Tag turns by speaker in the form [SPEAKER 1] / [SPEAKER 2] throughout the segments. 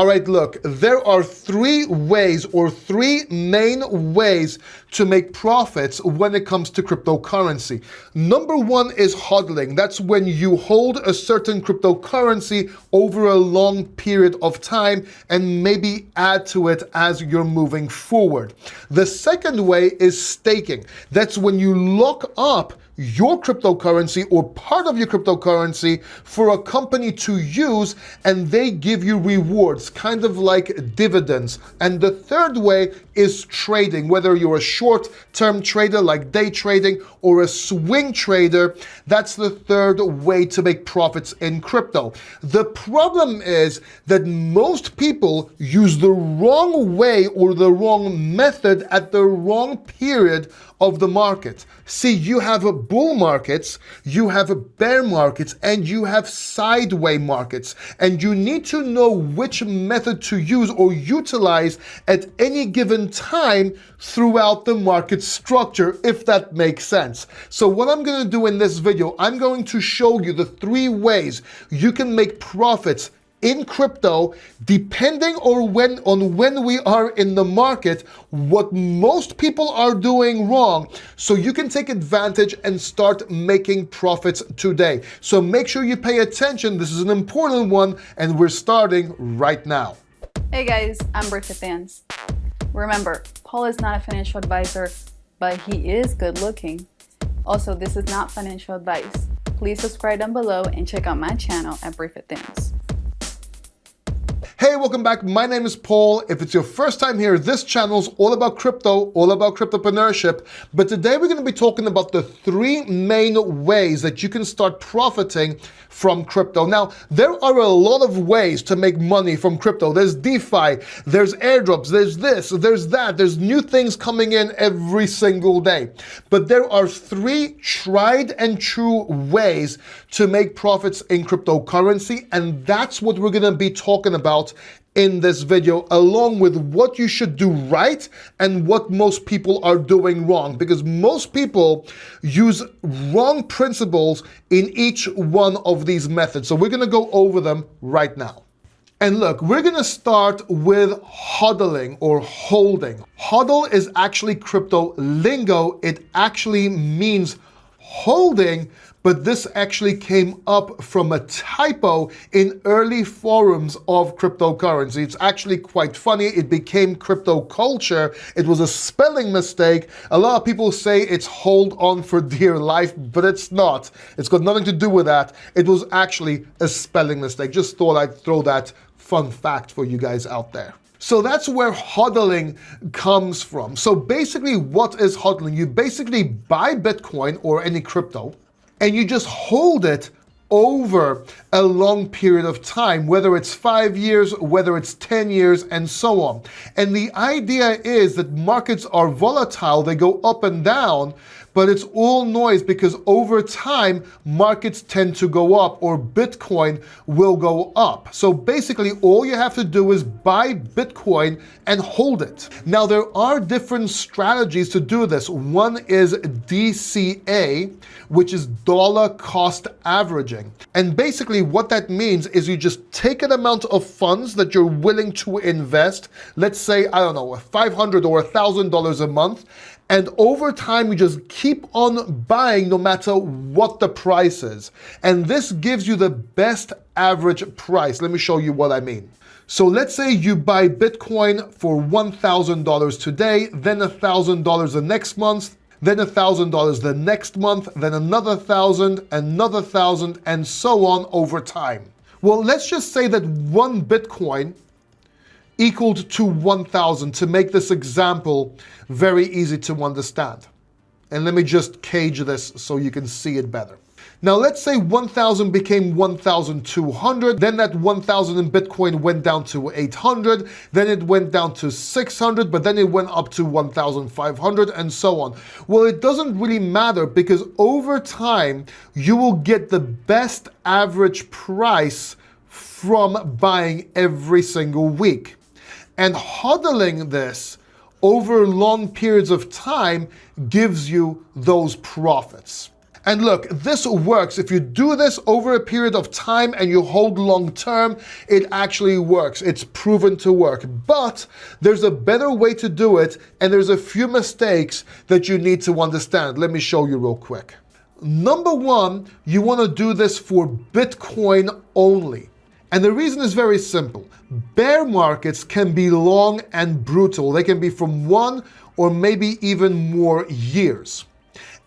[SPEAKER 1] All right, look, there are three ways or three main ways to make profits when it comes to cryptocurrency. Number one is hodling. That's when you hold a certain cryptocurrency over a long period of time and maybe add to it as you're moving forward. The second way is staking. That's when you lock up your cryptocurrency or part of your cryptocurrency for a company to use, and they give you rewards, kind of like dividends. And the third way is trading, whether you're a short-term trader like day trading or a swing trader. That's the third way to make profits in crypto. The problem is that most people use the wrong way or the wrong method at the wrong period of the market. See, you have bull markets, you have bear markets, and you have sideways markets. And you need to know which method to use or utilize at any given time throughout the market structure, if that makes sense. So what I'm gonna do in this video, I'm going to show you the three ways you can make profits in crypto, depending on when we are in the market, what most people are doing wrong, so you can take advantage and start making profits today. So make sure you pay attention. This is an important one, and we're starting right now.
[SPEAKER 2] Hey guys, I'm Britta Thans. Remember, Paul is not a financial advisor, but he is good looking. Also, this is not financial advice. Please subscribe down below and check out my channel at Britta Thans.
[SPEAKER 1] Hey, welcome back. My name is Paul. If it's your first time here, this channel is all about crypto, all about cryptopreneurship. But today we're going to be talking about the three main ways that you can start profiting from crypto. Now, there are a lot of ways to make money from crypto. There's DeFi, there's airdrops, there's this, there's that, there's new things coming in every single day. But there are three tried and true ways to make profits in cryptocurrency, and that's what we're going to be talking about in this video, along with what you should do right and what most people are doing wrong, because most people use wrong principles in each one of these methods. So we're going to go over them right now. And look, we're going to start with hodling or holding. Hodl is actually crypto lingo. It actually means holding, but this actually came up from a typo in early forums of cryptocurrency. It's actually quite funny. It became crypto culture. It was a spelling mistake. A lot of people say it's hold on for dear life, but it's not. It's got nothing to do with that. It was actually a spelling mistake. Just thought I'd throw that fun fact for you guys out there. So that's where hodling comes from. So basically, what is hodling? You basically buy Bitcoin or any crypto, and you just hold it over a long period of time, whether it's 5 years, whether it's 10 years, and so on. And the idea is that markets are volatile, they go up and down, but it's all noise because over time, markets tend to go up or Bitcoin will go up. So basically, all you have to do is buy Bitcoin and hold it. Now, there are different strategies to do this. One is DCA, which is dollar cost averaging. And basically what that means is you just take an amount of funds that you're willing to invest, let's say, I don't know, $500 or $1,000 a month, and over time, you just keep on buying no matter what the price is. And this gives you the best average price. Let me show you what I mean. So let's say you buy Bitcoin for $1,000 today, then $1,000 the next month, then $1,000 the next month, then another 1,000, another 1,000, and so on over time. Well, let's just say that one Bitcoin equaled to 1,000 to make this example very easy to understand. And let me just cage this so you can see it better. Now let's say 1,000 became 1,200, then that 1,000 in Bitcoin went down to 800, then it went down to 600, but then it went up to 1,500 and so on. Well, it doesn't really matter because over time, you will get the best average price from buying every single week. And hodling this over long periods of time gives you those profits. And look, this works. If you do this over a period of time and you hold long term, it actually works. It's proven to work. But there's a better way to do it, and there's a few mistakes that you need to understand. Let me show you real quick. Number one, you want to do this for Bitcoin only. And the reason is very simple. Bear markets can be long and brutal. They can be from 1 or maybe even more years.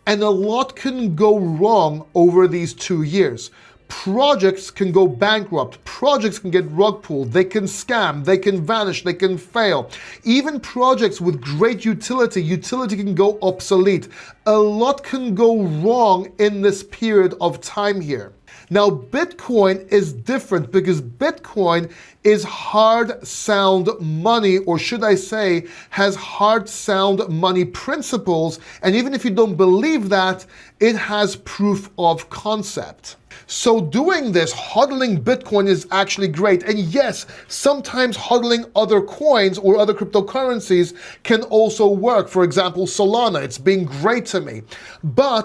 [SPEAKER 1] And a lot can go wrong over these 2 years. Projects can go bankrupt. Projects can get rug pulled. They can scam. They can vanish. They can fail. Even projects with great utility can go obsolete. A lot can go wrong in this period of time here. Now, Bitcoin is different because Bitcoin is hard sound money, or should I say, has hard sound money principles. And even if you don't believe that, it has proof of concept. So doing this, hodling Bitcoin is actually great. And yes, sometimes hodling other coins or other cryptocurrencies can also work. For example, Solana, it's been great to me.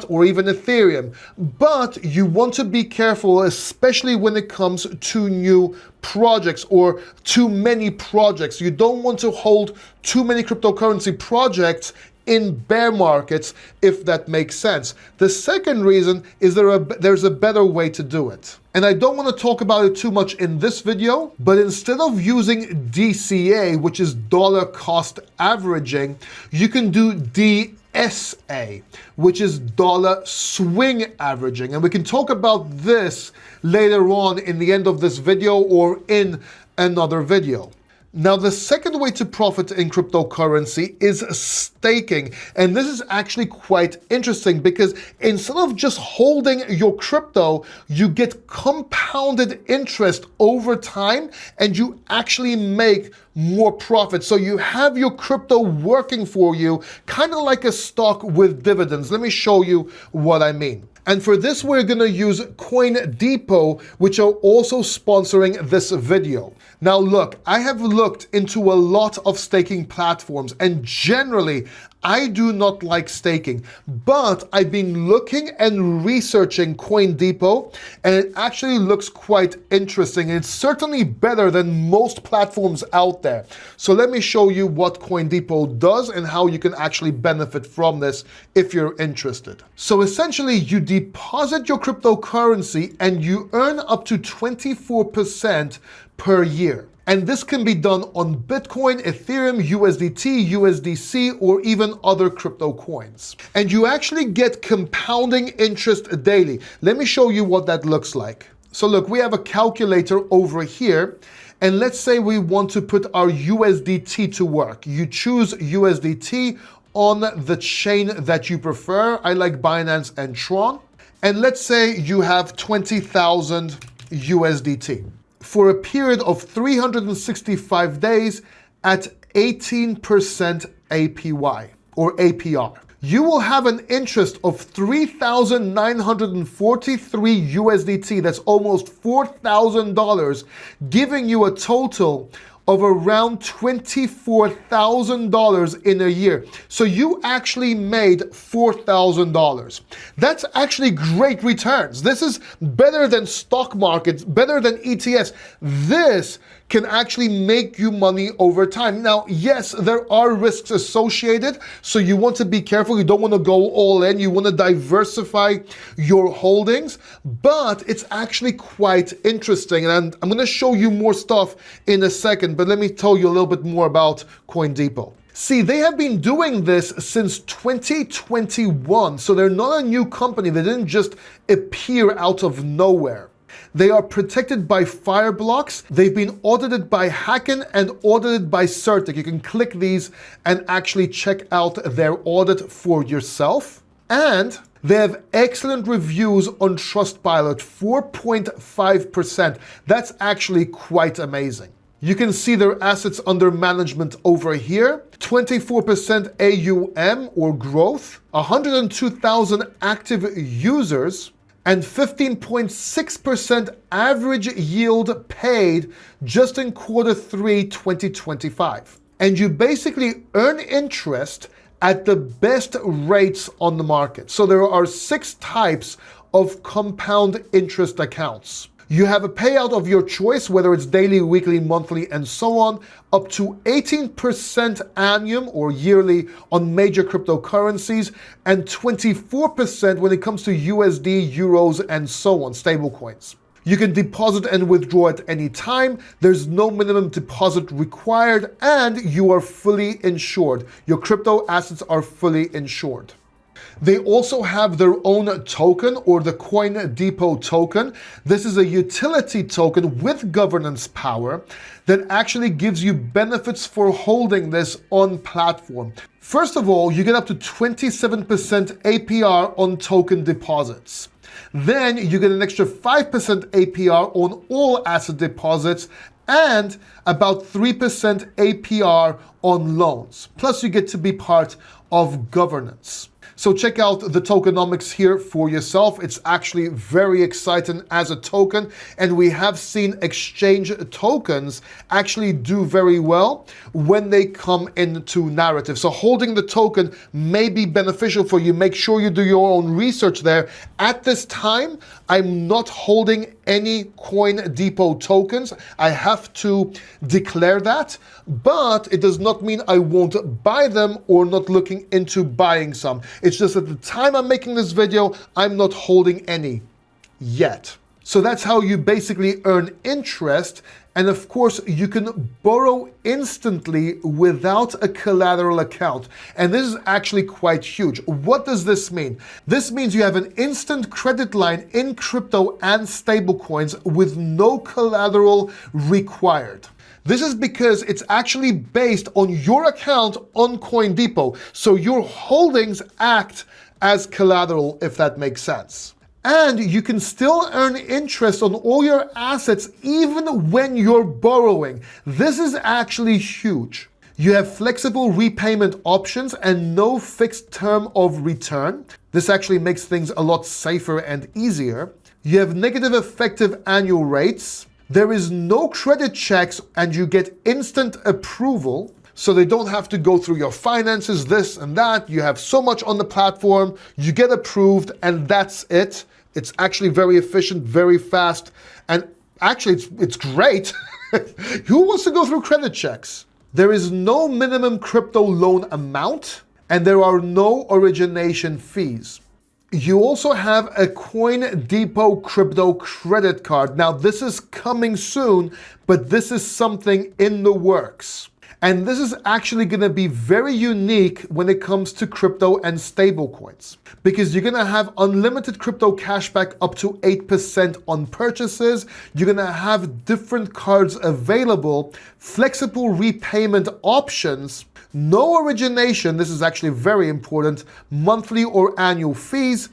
[SPEAKER 1] Or even Ethereum. But you want to be careful, especially when it comes to new projects or too many projects. You don't want to hold too many cryptocurrency projects in bear markets, if that makes sense. The second reason is there's a better way to do it. And I don't want to talk about it too much in this video, but instead of using DCA, which is dollar cost averaging, you can do DSA, which is dollar swing averaging. And we can talk about this later on in the end of this video or in another video. Now, the second way to profit in cryptocurrency is staking. And this is actually quite interesting because instead of just holding your crypto, you get compounded interest over time and you actually make more profit. So you have your crypto working for you, kind of like a stock with dividends. Let me show you what I mean. And for this, we're going to use CoinDepot, which are also sponsoring this video. Now look, I have looked into a lot of staking platforms, and generally, I do not like staking, but I've been looking and researching CoinDepot, and it actually looks quite interesting. It's certainly better than most platforms out there. So let me show you what CoinDepot does and how you can actually benefit from this if you're interested. So essentially, you deposit your cryptocurrency and you earn up to 24% per year. And this can be done on Bitcoin, Ethereum, USDT, USDC, or even other crypto coins. And you actually get compounding interest daily. Let me show you what that looks like. So look, we have a calculator over here. And let's say we want to put our USDT to work. You choose USDT on the chain that you prefer. I like Binance and Tron. And let's say you have 20,000 USDT. For a period of 365 days at 18% APY or APR. You will have an interest of 3,943 USDT, that's almost $4,000, giving you a total of around $24,000 in a year. So you actually made $4,000. That's actually great returns. This is better than stock markets, better than ETFs. This can actually make you money over time. Now, yes, there are risks associated, so you want to be careful. You don't want to go all in. You want to diversify your holdings, but it's actually quite interesting. And I'm going to show you more stuff in a second, but let me tell you a little bit more about CoinDepot. See, they have been doing this since 2021, so they're not a new company. They didn't just appear out of nowhere. They are protected by Fireblocks. They've been audited by Hacken and audited by CertiK. You can click these and actually check out their audit for yourself. And they have excellent reviews on Trustpilot, 4.5%. That's actually quite amazing. You can see their assets under management over here, 24% AUM or growth, 102,000 active users, and 15.6% average yield paid just in Q3 2025. And you basically earn interest at the best rates on the market. So there are 6 types of compound interest accounts. You have a payout of your choice, whether it's daily, weekly, monthly, and so on, up to 18% annum or yearly on major cryptocurrencies, and 24% when it comes to USD, euros, and so on, stablecoins. You can deposit and withdraw at any time. There's no minimum deposit required, and you are fully insured. Your crypto assets are fully insured. They also have their own token, or the CoinDepot token. This is a utility token with governance power that actually gives you benefits for holding this on platform. First of all, you get up to 27% APR on token deposits. Then you get an extra 5% APR on all asset deposits and about 3% APR on loans. Plus you get to be part of governance. So check out the tokenomics here for yourself. It's actually very exciting as a token, and we have seen exchange tokens actually do very well when they come into narrative. So holding the token may be beneficial for you. Make sure you do your own research there. At this time, I'm not holding any CoinDepot tokens. I have to declare that, but it does not mean I won't buy them or not looking into buying some. It's just at the time I'm making this video, I'm not holding any yet. So that's how you basically earn interest. And of course, you can borrow instantly without a collateral account. And this is actually quite huge. What does this mean? This means you have an instant credit line in crypto and stablecoins with no collateral required. This is because it's actually based on your account on CoinDepot. So your holdings act as collateral, if that makes sense. And you can still earn interest on all your assets even when you're borrowing. This is actually huge. You have flexible repayment options and no fixed term of return. This actually makes things a lot safer and easier. You have negative effective annual rates. There is no credit checks and you get instant approval. So they don't have to go through your finances, this and that. You have so much on the platform, you get approved, and that's it. It's actually very efficient, very fast, and actually it's great. Who wants to go through credit checks? There is no minimum crypto loan amount, and there are no origination fees. You also have a CoinDepot crypto credit card. Now this is coming soon, but this is something in the works. And this is actually going to be very unique when it comes to crypto and stablecoins, because you're going to have unlimited crypto cashback up to 8% on purchases. You're going to have different cards available, flexible repayment options, no origination. This is actually very important. Monthly or annual fees.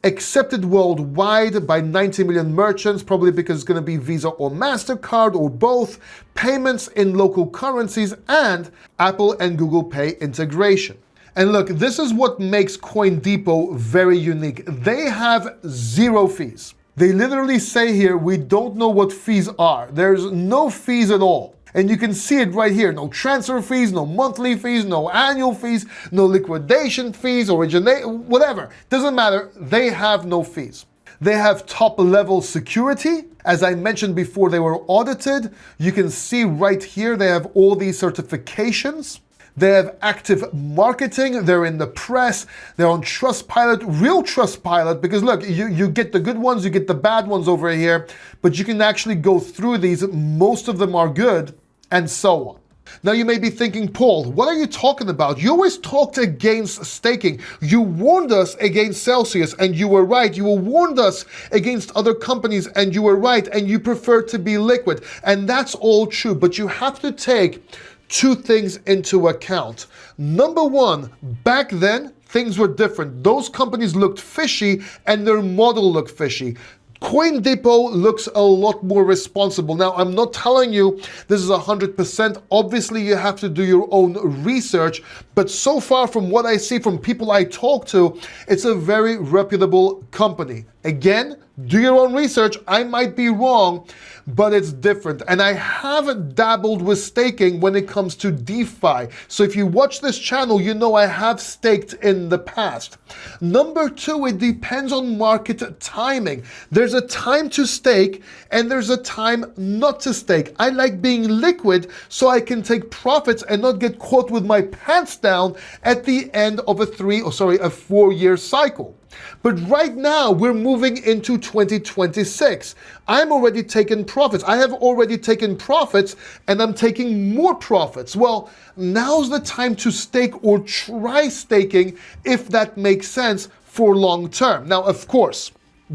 [SPEAKER 1] Accepted worldwide by 90 million merchants, probably because it's going to be Visa or MasterCard or both, payments in local currencies, and Apple and Google Pay integration. And look, this is what makes CoinDepot very unique. They have 0 fees. They literally say here, we don't know what fees are. There's no fees at all. And you can see it right here. No transfer fees, no monthly fees, no annual fees, no liquidation fees, whatever. Doesn't matter. They have no fees. They have top level security. As I mentioned before, they were audited. You can see right here, they have all these certifications. They have active marketing. They're in the press. They're on Trustpilot, real Trustpilot, because look, you get the good ones, you get the bad ones over here, but you can actually go through these. Most of them are good, and so on. Now you may be thinking, Paul, what are you talking about? You always talked against staking. You warned us against Celsius, and you were right. You warned us against other companies, and you were right, and you prefer to be liquid. And that's all true, but you have to take 2 things into account. Number one, back then, things were different. Those companies looked fishy, and their model looked fishy. CoinDepot looks a lot more responsible. Now, I'm not telling you this is 100%. Obviously, you have to do your own research. But so far, from what I see from people I talk to, it's a very reputable company. Again, do your own research. I might be wrong, but it's different. And I haven't dabbled with staking when it comes to DeFi. So if you watch this channel, you know I have staked in the past. Number two, it depends on market timing. There's a time to stake and there's a time not to stake. I like being liquid so I can take profits and not get caught with my pants down at the end of a 4-year cycle. But right now, we're moving into 2026. I'm already taking profits. I have already taken profits and I'm taking more profits. Well, now's the time to stake or try staking if that makes sense for long term. Now, of course,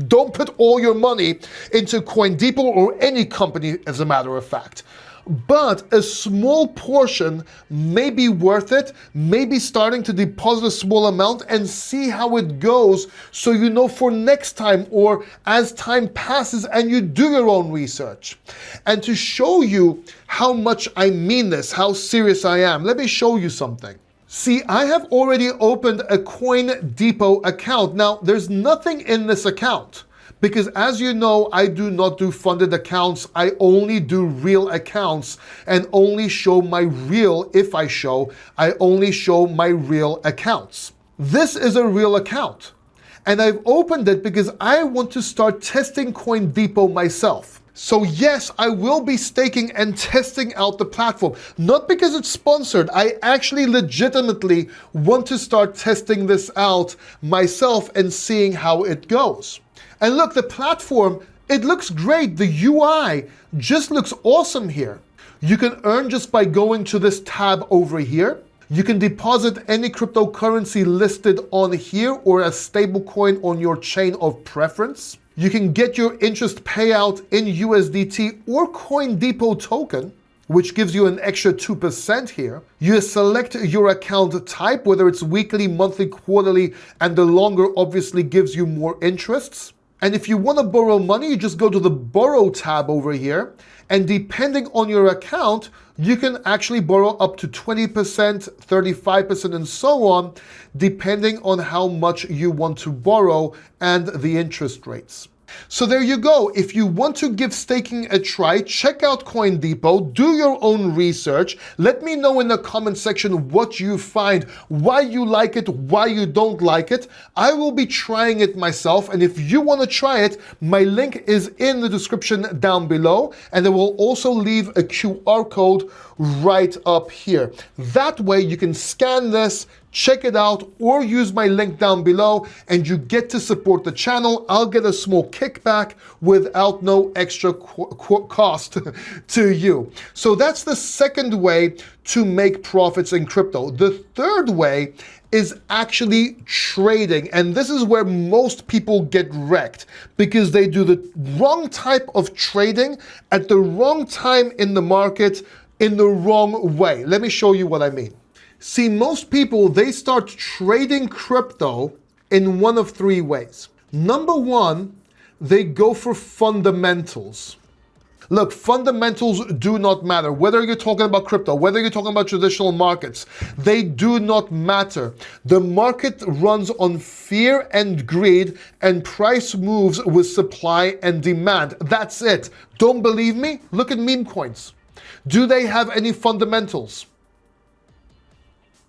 [SPEAKER 1] don't put all your money into CoinDepot or any company, as a matter of fact. But a small portion may be worth it, maybe starting to deposit a small amount and see how it goes so you know for next time or as time passes and you do your own research. And to show you how much I mean this, how serious I am, let me show you something. See, I have already opened a CoinDepot account. Now, there's nothing in this account. Because as you know, I do not do funded accounts. I only do real accounts and only show my real, if I show, I only show my real accounts. This is a real account. And I've opened it because I want to start testing CoinDepot myself. So yes, I will be staking and testing out the platform. Not because it's sponsored. I actually legitimately want to start testing this out myself and seeing how it goes. And look, the platform, it looks great. The UI just looks awesome here. You can earn just by going to this tab over here. You can deposit any cryptocurrency listed on here or a stablecoin on your chain of preference. You can get your interest payout in USDT or CoinDepot token, which gives you an extra 2% here. You select your account type, whether it's weekly, monthly, quarterly, and the longer obviously gives you more interests. And if you want to borrow money, you just go to the borrow tab over here. And depending on your account, you can actually borrow up to 20%, 35%, and so on, depending on how much you want to borrow and the interest rates. So there you go. If you want to give staking a try, check out CoinDepot, do your own research. Let me know in the comment section what you find, why you like it, why you don't like it. I will be trying it myself, and if you want to try it, my link is in the description down below, and I will also leave a QR code right up here. That way you can scan this, check it out, or use my link down below and you get to support the channel. I'll get a small kickback without no extra cost to you. So that's the second way to make profits in crypto. The third way is actually trading. And this is where most people get wrecked because they do the wrong type of trading at the wrong time in the market in the wrong way. Let me show you what I mean. See, most people, they start trading crypto in one of three ways. Number one, they go for fundamentals. Look, fundamentals do not matter. Whether you're talking about crypto, whether you're talking about traditional markets, they do not matter. The market runs on fear and greed, and price moves with supply and demand. That's it. Don't believe me? Look at meme coins. Do they have any fundamentals?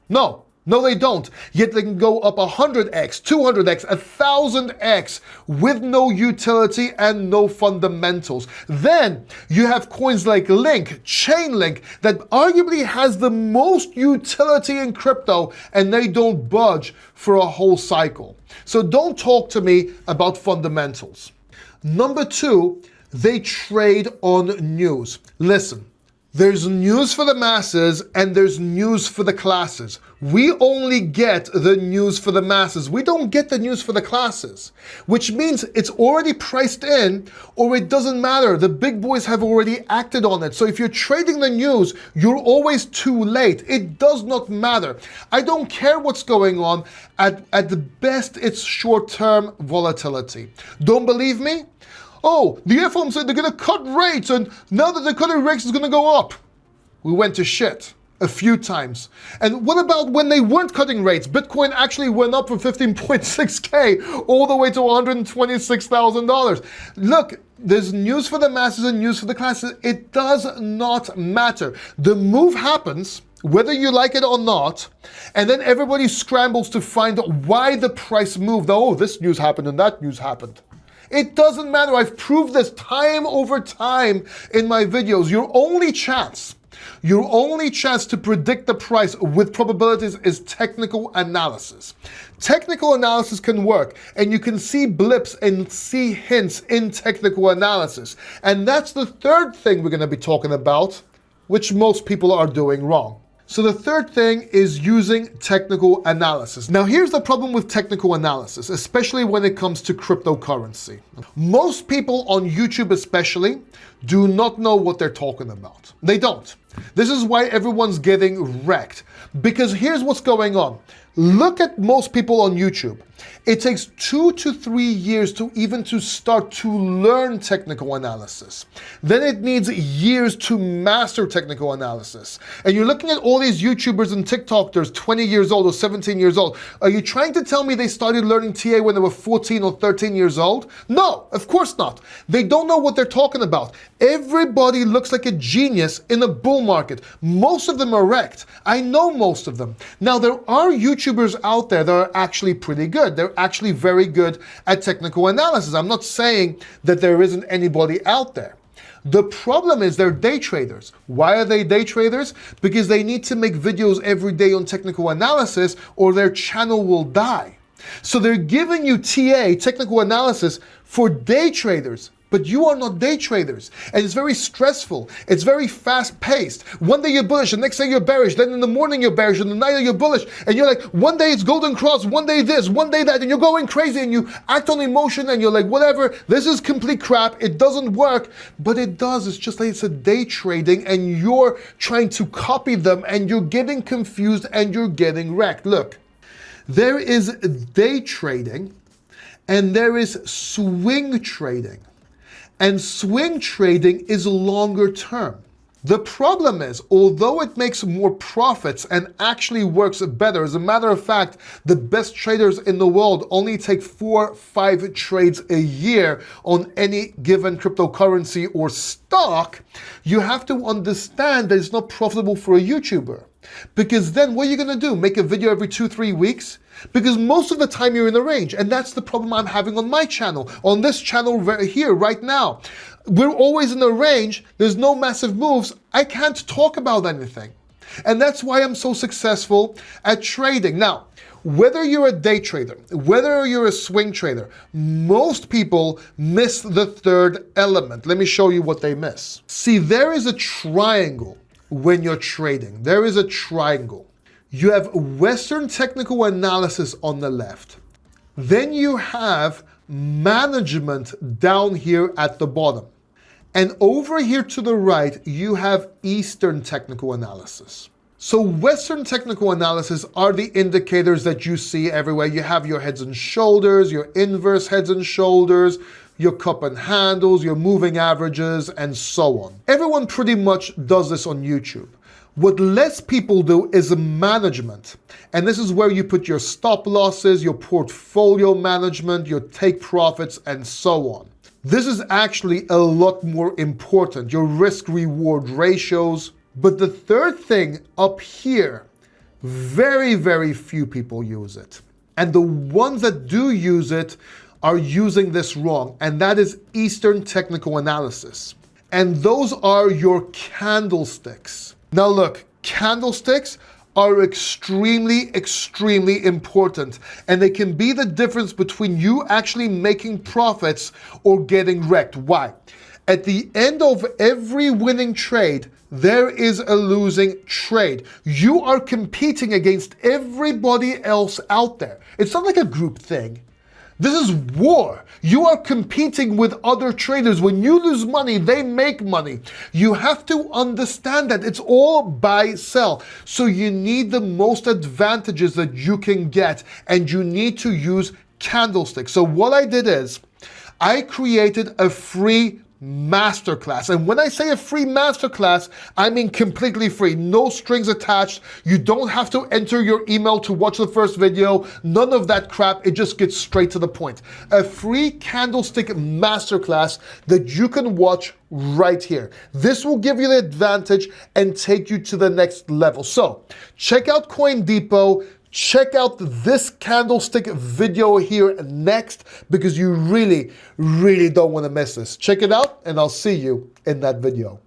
[SPEAKER 1] No, they don't. Yet they can go up 100x, 200x, 1000x with no utility and no fundamentals. Then you have coins like Link, Chainlink, that arguably has the most utility in crypto, and they don't budge for a whole cycle. So don't talk to me about fundamentals. Number two, they trade on news. Listen. There's news for the masses and there's news for the classes. We only get the news for the masses. We don't get the news for the classes, which means it's already priced in or it doesn't matter. The big boys have already acted on it. So if you're trading the news, you're always too late. It does not matter. I don't care what's going on. At the best, it's short-term volatility. Don't believe me? Oh, the FOMC said they're going to cut rates, and now that they're cutting rates, it's going to go up. We went to shit. a few times. And what about when they weren't cutting rates? Bitcoin actually went up from 15.6K all the way to $126,000. Look, there's news for the masses and news for the classes. It does not matter. The move happens, whether you like it or not, and then everybody scrambles to find out why the price moved. Oh, this news happened and that news happened. It doesn't matter. I've proved this time over time in my videos. Your only chance to predict the price with probabilities is technical analysis. Technical analysis can work, and you can see blips and see hints in technical analysis. And that's the third thing we're going to be talking about, which most people are doing wrong. So the third thing is using technical analysis. Now here's the problem with technical analysis, especially when it comes to cryptocurrency. Most people on YouTube especially do not know what they're talking about. They don't. This is why everyone's getting wrecked. Because here's what's going on. Look at most people on YouTube. It takes 2 to 3 years to start to learn technical analysis. Then it needs years to master technical analysis. And you're looking at all these YouTubers and TikTokers, 20 years old or 17 years old. Are you trying to tell me they started learning TA when they were 14 or 13 years old? No, of course not. They don't know what they're talking about. Everybody looks like a genius in a bull market. Most of them are wrecked. I know most of them. Now, there are YouTubers out there that are actually pretty good. They're actually very good at technical analysis. I'm not saying that there isn't anybody out there. The problem is they're day traders. Why are they day traders? Because they need to make videos every day on technical analysis or their channel will die. So they're giving you TA, technical analysis, for day traders. But you are not day traders. And it's very stressful. It's very fast paced. One day you're bullish, the next day you're bearish, then in the morning you're bearish, and the night you're bullish. And you're like, one day it's golden cross, one day this, one day that, and you're going crazy and you act on emotion and you're like, whatever, this is complete crap, it doesn't work. But it does, it's just like it's a day trading and you're trying to copy them and you're getting confused and you're getting wrecked. Look, there is day trading and there is swing trading. And swing trading is longer term. The problem is, although it makes more profits and actually works better, as a matter of fact, the best traders in the world only take 4-5 trades a year on any given cryptocurrency or stock, you have to understand that it's not profitable for a YouTuber. Because then what are you going to do? Make a video every 2-3 weeks? Because most of the time you're in the range, and that's the problem I'm having on my channel, on this channel right here, right now. We're always in the range, there's no massive moves, I can't talk about anything. And that's why I'm so successful at trading. Now, whether you're a day trader, whether you're a swing trader, most people miss the third element. Let me show you what they miss. See, there is a triangle when you're trading. There is a triangle. You have Western technical analysis on the left. Then you have management down here at the bottom. And over here to the right, you have Eastern technical analysis. So Western technical analysis are the indicators that you see everywhere. You have your heads and shoulders, your inverse heads and shoulders, your cup and handles, your moving averages, and so on. Everyone pretty much does this on YouTube. What less people do is management. And this is where you put your stop losses, your portfolio management, your take profits, and so on. This is actually a lot more important, your risk-reward ratios. But the third thing up here, very, very few people use it. And the ones that do use it are using this wrong, and that is Eastern technical analysis. And those are your candlesticks. Now look, candlesticks are extremely, extremely important, and they can be the difference between you actually making profits or getting wrecked. Why? At the end of every winning trade, there is a losing trade. You are competing against everybody else out there. It's not like a group thing. This is war. You are competing with other traders. When you lose money, they make money. You have to understand that it's all buy, sell. So you need the most advantages that you can get, and you need to use candlesticks. So what I did is I created a free masterclass. And when I say a free masterclass, I mean completely free, no strings attached. You don't have to enter your email to watch the first video, none of that crap. It just gets straight to the point. A free candlestick masterclass that you can watch right here. This will give you the advantage and take you to the next level. So check out CoinDepot. Check out this candlestick video here next, because you really, really don't want to miss this. Check it out, and I'll see you in that video.